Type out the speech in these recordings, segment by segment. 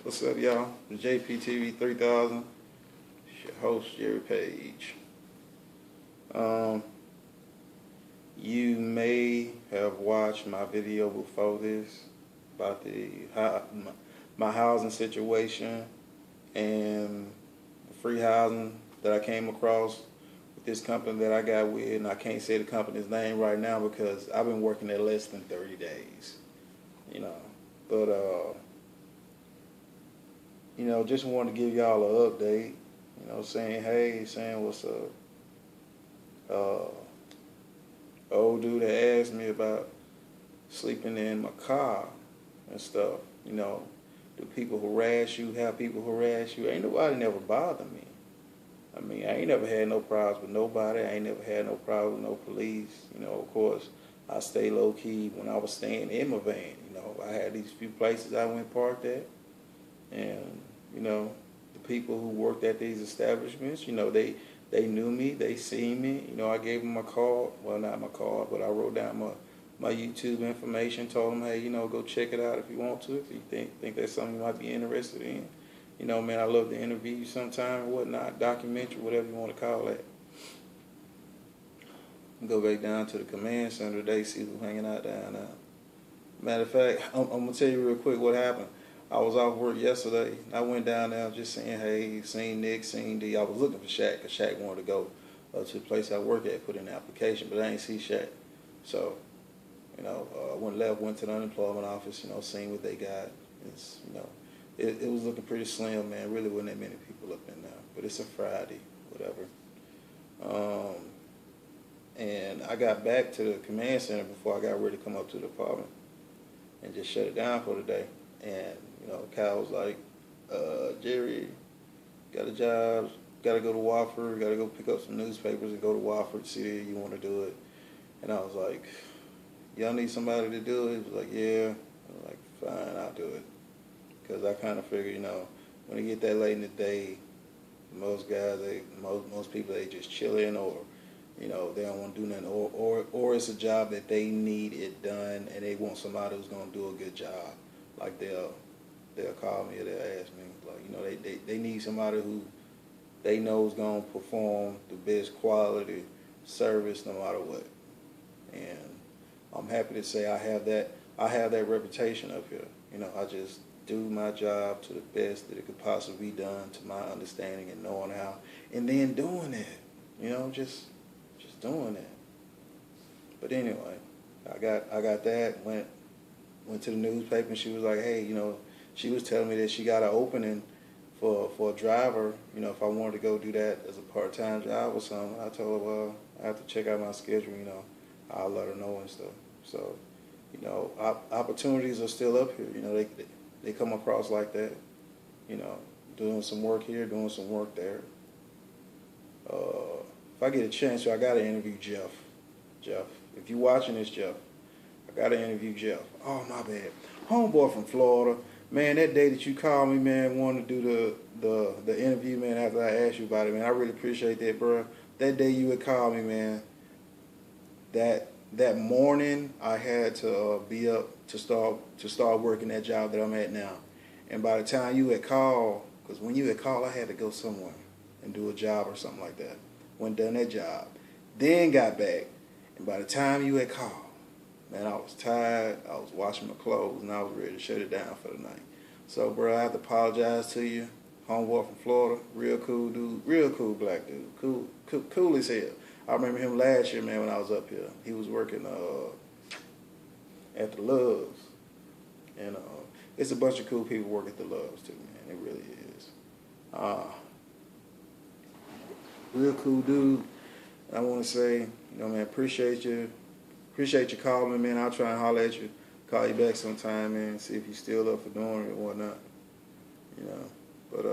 What's up, y'all? The JPTV 3000. It's your host, Jerry Page. You may have watched my video before this about my housing situation and the free housing that I came across with this company that I got with, and I can't say the company's name right now because I've been working there less than 30 days, but just wanted to give y'all an update, saying, hey, saying what's up. Old dude that asked me about sleeping in my car and stuff, do people harass you, have people harass you? Ain't nobody never bothered me. I mean, I ain't never had no problems with nobody. I ain't never had no problem with no police. Of course, I stay low-key when I was staying in my van. I had these few places I went parked at. And, the people who worked at these establishments, they knew me, they seen me. I gave them my card. Well, not my card, but I wrote down my YouTube information, told them, hey, go check it out if you want to, if you think that's something you might be interested in. Man, I love to interview you sometime or whatnot, documentary, whatever you want to call it. Go back down to the command center today, see who's hanging out down there. Matter of fact, I'm going to tell you real quick what happened. I was off work yesterday. I went down there just saying, hey, seen Nick, seen D. I was looking for Shaq because Shaq wanted to go to the place I work at, put in an application, but I ain't see Shaq. So, went to the unemployment office, seen what they got. It's, it was looking pretty slim, man. Really wasn't that many people up in there. But it's a Friday, whatever. And I got back to the command center before I got ready to come up to the apartment and just shut it down for the day. And, Kyle was like, Jerry, got a job, got to go to Wofford, got to go pick up some newspapers and go to Wofford, see if you want to do it. And I was like, y'all need somebody to do it? He was like, yeah. I was like, fine, I'll do it. Because I kind of figure, when it get that late in the day, most guys, most people, they just chilling or, they don't want to do nothing. Or it's a job that they need it done and they want somebody who's going to do a good job. Like they'll call me or they'll ask me, like, they need somebody who they know is going to perform the best quality service no matter what. And I'm happy to say I have that reputation up here. I just do my job to the best that it could possibly be done to my understanding and knowing how, and then doing it, just doing it. But anyway, I got that, went to the newspaper, and she was like, hey, she was telling me that she got an opening for a driver, if I wanted to go do that as a part-time job or something. I told her, well, I have to check out my schedule, I'll let her know and stuff. So, opportunities are still up here, they come across like that, doing some work here, doing some work there. If I get a chance, I got to interview Jeff. Jeff, if you're watching this, Jeff, I got to interview Jeff. Oh, my bad. Homeboy from Florida. Man, that day that you called me, man, wanted to do the interview, man, after I asked you about it, man, I really appreciate that, bro. That day you had called me, man, that morning I had to be up to start working that job that I'm at now. And by the time you had called, because when you had called, I had to go somewhere and do a job or something like that. Went done that job. Then got back. And by the time you had called, man, I was tired, I was washing my clothes, and I was ready to shut it down for the night. So, bro, I have to apologize to you. Homeboy from Florida, real cool dude, real cool black dude, cool as hell. I remember him last year, man, when I was up here. He was working at the Loves. And it's a bunch of cool people work at the Loves, too, man. It really is. Real cool dude. I want to say, man, appreciate you calling me, man. I'll try and holler at you, call you back sometime, man, see if you're still up for doing it or whatnot, But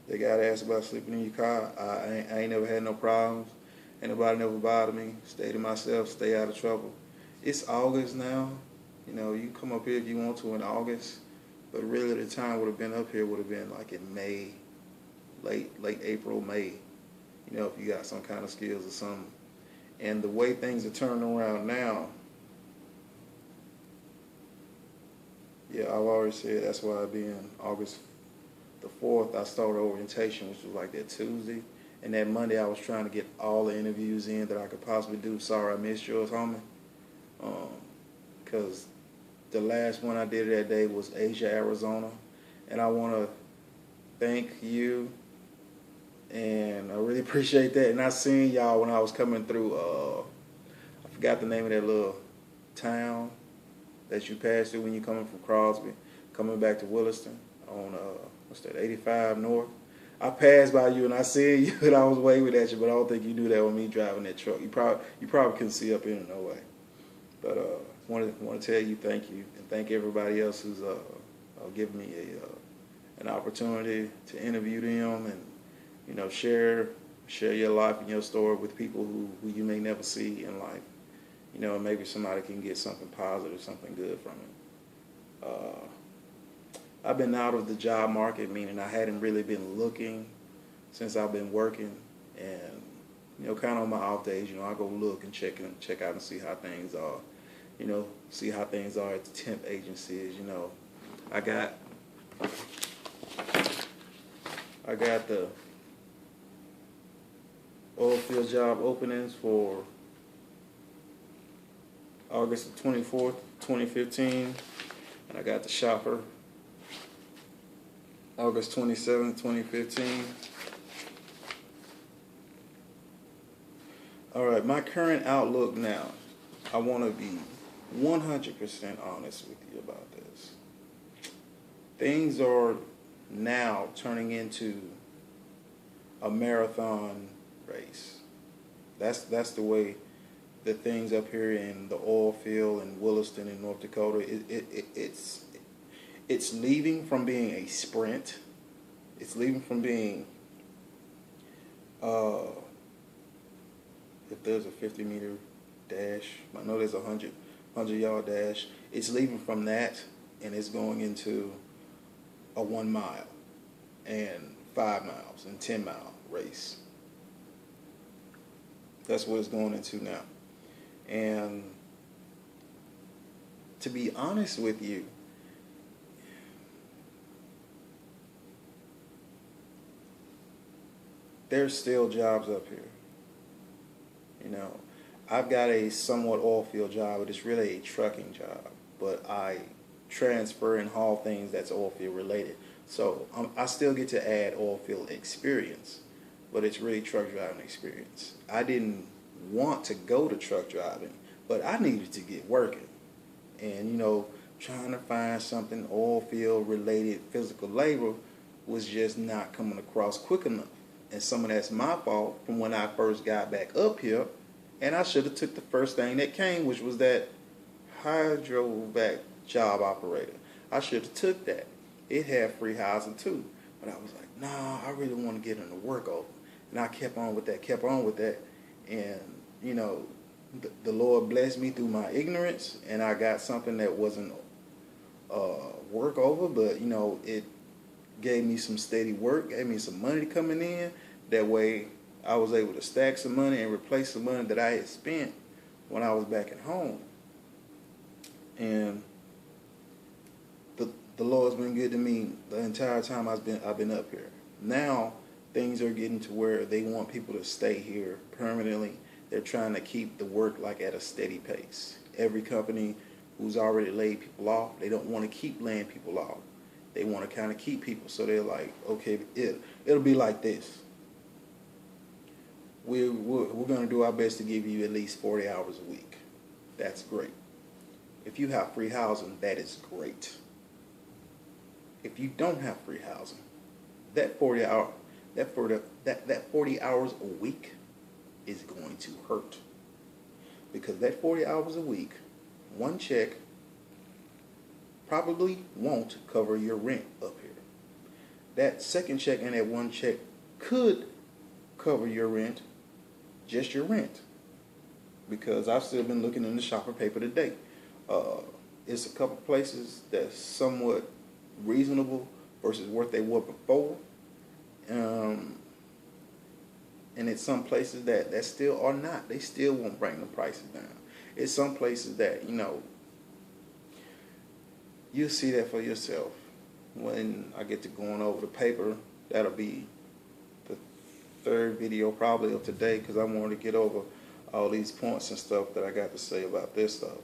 they got asked about sleeping in your car. I ain't never had no problems. Ain't nobody never bothered me. Stay to myself, stay out of trouble. It's August now. You can come up here if you want to in August, but really the time would have been up here would have been like in May, late April, May, if you got some kind of skills or something. And the way things are turning around now, Yeah, I've already said that's why I'll be in August the 4th. I started orientation, which was like that Tuesday. And that Monday, I was trying to get all the interviews in that I could possibly do. Sorry I missed yours, homie. Because the last one I did that day was Asia, Arizona. And I want to thank you. And I really appreciate that. And I seen y'all when I was coming through, I forgot the name of that little town that you pass through when you're coming from Crosby, coming back to Williston on, what's that, 85 North. I passed by you and I seen you and I was waving at you, but I don't think you knew that with me driving that truck. You probably couldn't see up in it, no way. But want to tell you thank you and thank everybody else who's given me an opportunity to interview them and, you know, share your life and your story with people who you may never see in life. You know, maybe somebody can get something positive, something good from it. I've been out of the job market, meaning I hadn't really been looking since I've been working. And, you know, kind of on my off days, you know, I go look and check out and see how things are. You know, see how things are at the temp agencies. You know, I got the oilfield job openings for August the 24th, 2015, and I got the shopper August 27th, 2015. All right, my current outlook now, I want to be 100% honest with you about this. Things are now turning into a marathon race. That's the way the things up here in the oil field in Williston in North Dakota, it's leaving from being a sprint. It's leaving from being, if there's a 50-meter dash, I know there's a 100-yard dash. It's leaving from that, and it's going into a 1 mile and 5 miles and 10-mile race. That's what it's going into now. And to be honest with you, there's still jobs up here. You know, I've got a somewhat oil field job, but it's really a trucking job. But I transfer and haul things that's oil field related. So I still get to add oil field experience, but it's really truck driving experience. I didn't want to go to truck driving, but I needed to get working. And, you know, trying to find something oil field related physical labor was just not coming across quick enough. And some of that's my fault from when I first got back up here. And I should have took the first thing that came, which was that hydrovac job operator. I should have took that. It had free housing too. But I was like, nah, I really want to get into work over. And I kept on with that. And, you know, the Lord blessed me through my ignorance. And I got something that wasn't work over, but, you know, it gave me some steady work, gave me some money coming in. That way I was able to stack some money and replace some money that I had spent when I was back at home. And the Lord's been good to me the entire time I've been up here. Now things are getting to where they want people to stay here permanently. They're trying to keep the work like at a steady pace. Every company who's already laid people off, they don't want to keep laying people off. They want to kind of keep people. So they're like, okay, it'll be like this. We're going to do our best to give you at least 40 hours a week. That's great. If you have free housing, that is great. If you don't have free housing, that 40 hours a week is going to hurt. Because that 40 hours a week, one check probably won't cover your rent up here. That second check and that one check could cover your rent, just your rent. Because I've still been looking in the shopper paper today. It's a couple places that's somewhat reasonable versus what they were before. And it's some places that still are not. They still won't bring the prices down. It's some places that, you know, you'll see that for yourself. When I get to going over the paper, that'll be the third video probably of today, because I wanted to get over all these points and stuff that I got to say about this stuff.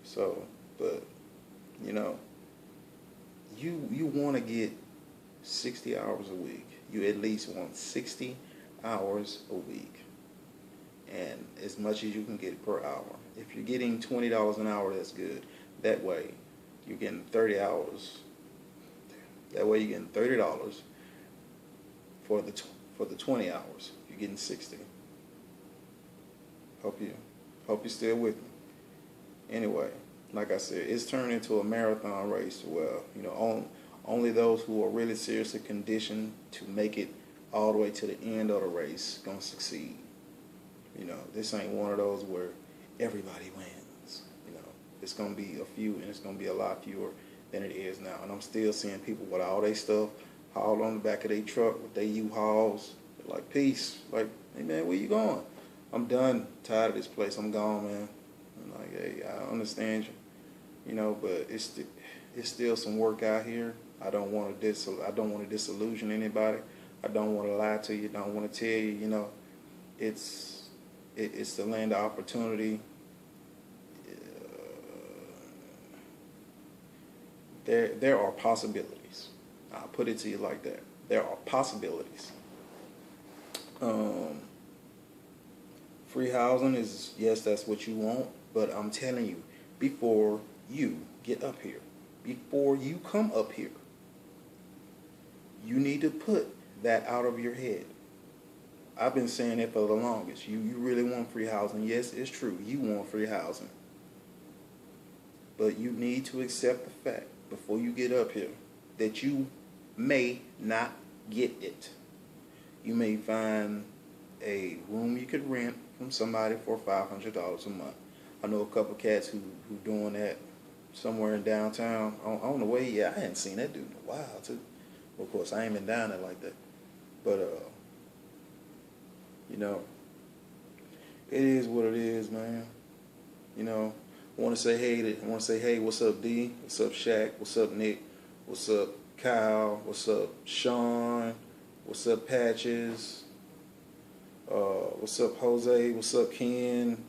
So, but, you know, you want to get 60 hours a week. You at least want 60 hours a week, and as much as you can get per hour. If you're getting $20 an hour, that's good. That way, you're getting 30 hours. That way, you're getting $30 for the 20 hours. You're getting 60. Hope you're still with me. Anyway, like I said, it's turned into a marathon race. Well, you know, only those who are really seriously conditioned to make it all the way to the end of the race gonna succeed. You know, this ain't one of those where everybody wins. You know, it's gonna be a few, and it's gonna be a lot fewer than it is now. And I'm still seeing people with all their stuff hauled on the back of their truck with their U-Hauls. They're like, peace. Like, hey man, where you going? I'm done. Tired of this place. I'm gone, man. I'm like, hey, I understand you. You know, but it's still some work out here. I don't want to disillusion anybody. I don't want to lie to you. Don't want to tell you. You know, it's the land of opportunity. There are possibilities. I'll put it to you like that. There are possibilities. Free housing is, yes, that's what you want, but I'm telling you, before you get up here, before you come up here, you need to put that out of your head. I've been saying it for the longest. You really want free housing. Yes, it's true. You want free housing. But you need to accept the fact before you get up here that you may not get it. You may find a room you could rent from somebody for $500 a month. I know a couple cats who doing that somewhere in downtown. On the way, yeah, I hadn't seen that dude in a while too. Of course, I ain't been down there like that. But you know, it is what it is, man. You know, I want to say hey, what's up, D? What's up, Shaq? What's up, Nick? What's up, Kyle? What's up, Sean? What's up, Patches? What's up, Jose? What's up, Ken?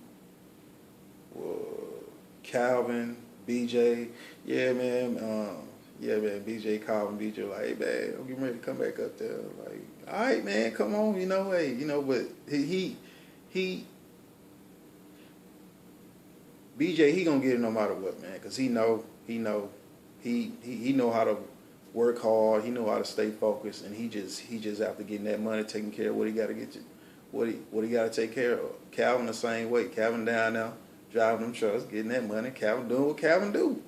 Calvin, BJ. Yeah, man. BJ, Calvin, BJ. Like, hey, man, I'm getting ready to come back up there. Like, all right, man, come on. You know, hey, you know, but he BJ, he gonna get it no matter what, man, because he know how to work hard. He know how to stay focused, and he just after getting that money, taking care of what he got to get to, what he got to take care of. Calvin the same way. Calvin down now driving them trucks, getting that money. Calvin doing what Calvin do.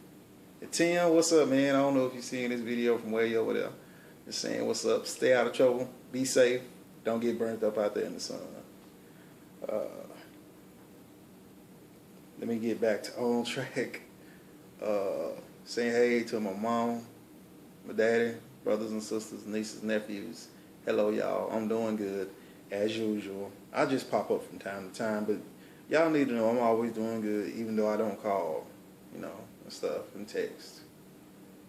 And Tim, what's up, man? I don't know if you're seeing this video from way over there. Just saying what's up. Stay out of trouble. Be safe. Don't get burnt up out there in the sun. Let me get back to on track. Saying hey to my mom, my daddy, brothers and sisters, nieces, nephews. Hello, y'all. I'm doing good, as usual. I just pop up from time to time, but y'all need to know I'm always doing good, even though I don't call, you know, and stuff, and text.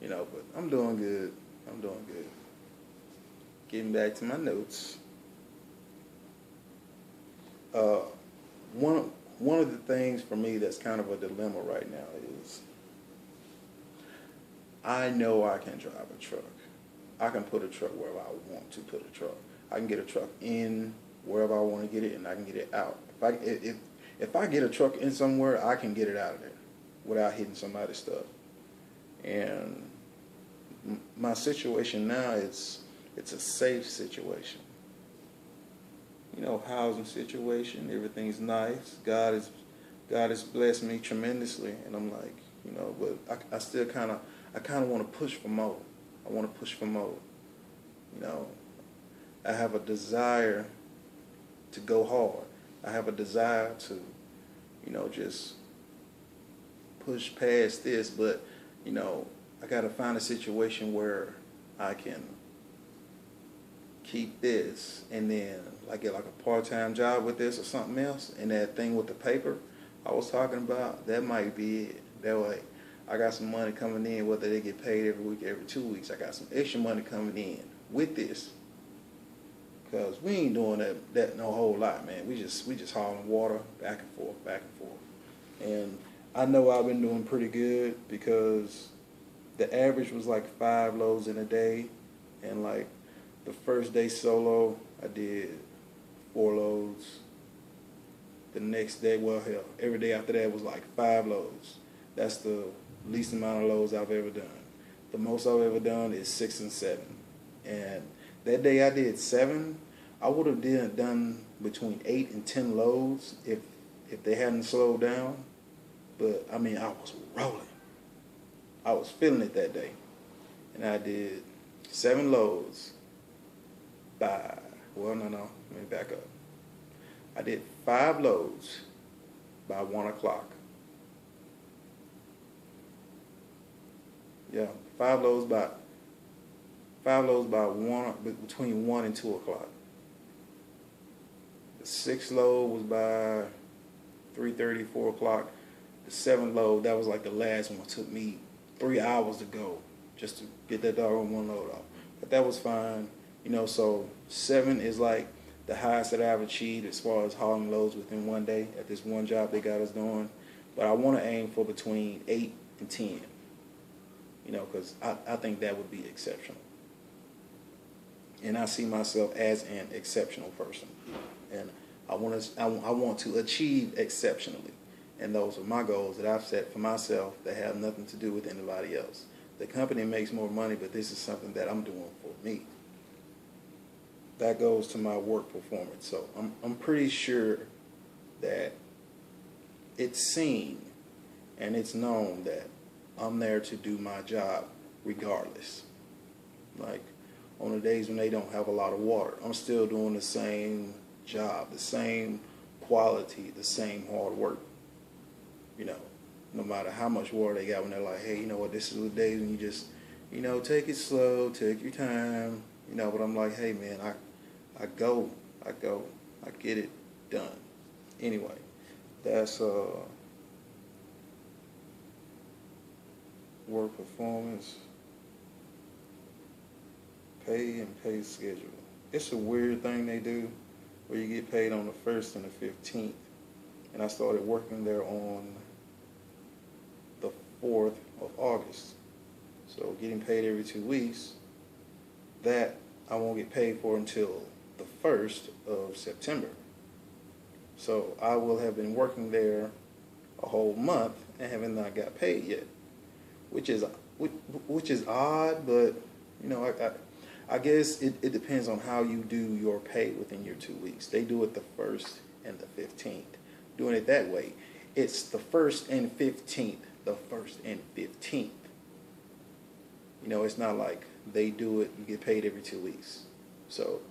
You know, but I'm doing good. I'm doing good. Getting back to my notes. One of the things for me that's kind of a dilemma right now is I know I can drive a truck. I can put a truck wherever I want to put a truck. I can get a truck in wherever I want to get it, and I can get it out. If I get a truck in somewhere, I can get it out of there without hitting somebody's stuff. And my situation now it's a safe situation. You know, housing situation, everything's nice. God has blessed me tremendously, and I'm like, you know, but I still kind of want to push for more. I want to push for more. You know, I have a desire to go hard. I have a desire to, you know, just push past this, but, you know, I got to find a situation where I can keep this and then like get like a part-time job with this or something else, and that thing with the paper I was talking about, that might be it. That way I got some money coming in, whether they get paid every week, every 2 weeks. I got some extra money coming in with this. Cause we ain't doing that no whole lot, man. We just hauling water back and forth, back and forth. And I know I've been doing pretty good because the average was like 5 loads in a day, and like the first day solo, I did 4 loads. The next day, well, hell, every day after that was like 5 loads. That's the least amount of loads I've ever done. The most I've ever done is 6 and 7. And that day I did 7. I would have done between 8 and 10 loads if they hadn't slowed down. But I mean, I was rolling. I was feeling it that day. And I did 7 loads by, well, no, let me back up. I did 5 loads by 1 o'clock. Yeah, 5 loads by between 1 and 2 o'clock. The 6th load was by 3:30, 4 o'clock. The 7th load, that was like the last one. It took me 3 hours to go just to get that dog on 1 load off. But that was fine. You know, so 7 is like the highest that I've achieved as far as hauling loads within one day at this one job they got us doing. But I want to aim for between 8 and 10. You know, because I think that would be exceptional. And I see myself as an exceptional person. And I want to achieve exceptionally. And those are my goals that I've set for myself that have nothing to do with anybody else. The company makes more money, but this is something that I'm doing for me. That goes to my work performance. So I'm pretty sure that it's seen and it's known that I'm there to do my job regardless. Like on the days when they don't have a lot of water, I'm still doing the same job, the same quality, the same hard work. You know, no matter how much water they got, when they're like, hey, you know what, this is the days when you just, you know, take it slow, take your time, you know, but I'm like, hey man, I get it done. Anyway, that's work performance, pay and pay schedule. It's a weird thing they do where you get paid on the 1st and the 15th. And I started working there on the 4th of August. So getting paid every 2 weeks, that I won't get paid for until the 1st of September. So I will have been working there a whole month and haven't not got paid yet, which is odd, but you know, I guess it depends on how you do your pay within your 2 weeks. They do it the 1st and the 15th. Doing it that way, it's the 1st and 15th, the 1st and 15th. You know, it's not like they do it, you get paid every 2 weeks. So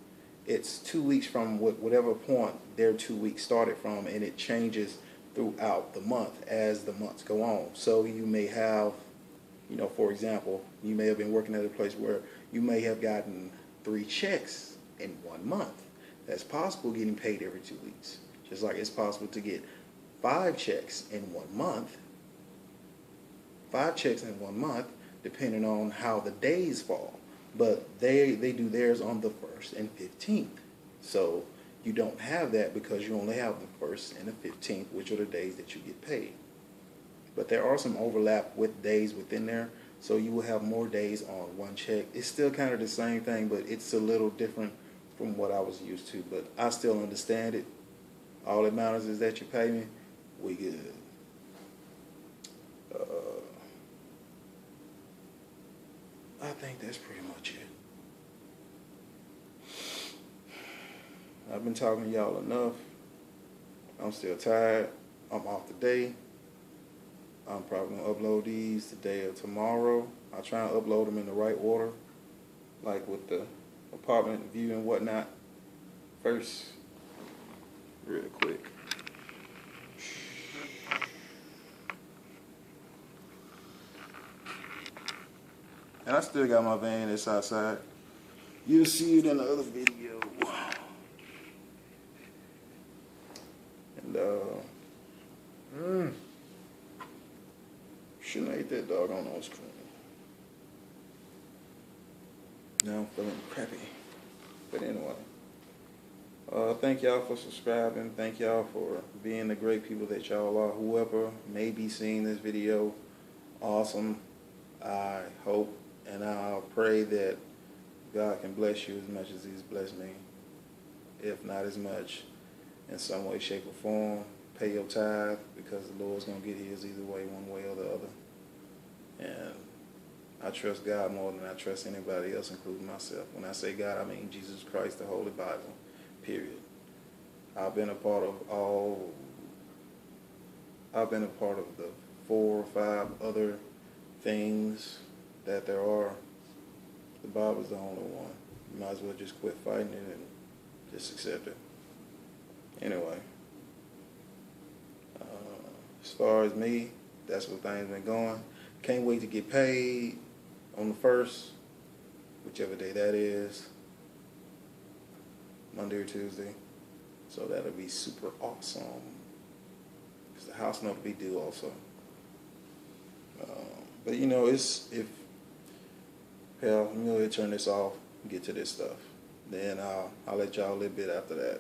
it's 2 weeks from whatever point their 2 weeks started from, and it changes throughout the month as the months go on. So you may have, you know, for example, you may have been working at a place where you may have gotten 3 checks in 1 month. That's possible, getting paid every 2 weeks. Just like it's possible to get 5 checks in 1 month. 5 checks in 1 month, depending on how the days fall. But they do theirs on the 1st and 15th. So you don't have that because you only have the 1st and the 15th, which are the days that you get paid. But there are some overlap with days within there. So you will have more days on 1 check. It's still kind of the same thing, but it's a little different from what I was used to. But I still understand it. All that matters is that you pay me. We good. I think that's pretty much it. I've been talking to y'all enough. I'm still tired. I'm off today. I'm probably going to upload these today or tomorrow. I'll try and upload them in the right order, like with the apartment view and whatnot. First, real quick. And I still got my van that's outside. You'll see it in the other video. And, shouldn't I eat get that doggone ice cream. Now I'm feeling crappy. But anyway. Thank y'all for subscribing. Thank y'all for being the great people that y'all are. Whoever may be seeing this video, awesome. I hope and I'll pray that God can bless you as much as He's blessed me. If not as much, in some way, shape, or form. Pay your tithe, because the Lord's going to get His either way, one way or the other. And I trust God more than I trust anybody else, including myself. When I say God, I mean Jesus Christ, the Holy Bible, period. I've been a part of the 4 or 5 other things that there are. The Bible's the only one. You might as well just quit fighting it and just accept it. Anyway, as far as me, that's what things been going. Can't wait to get paid on the 1st, whichever day that is, Monday or Tuesday. So that'll be super awesome. Because the house note will be due also. But you know, let me go ahead and turn this off and get to this stuff. Then I'll let y'all a little bit after that.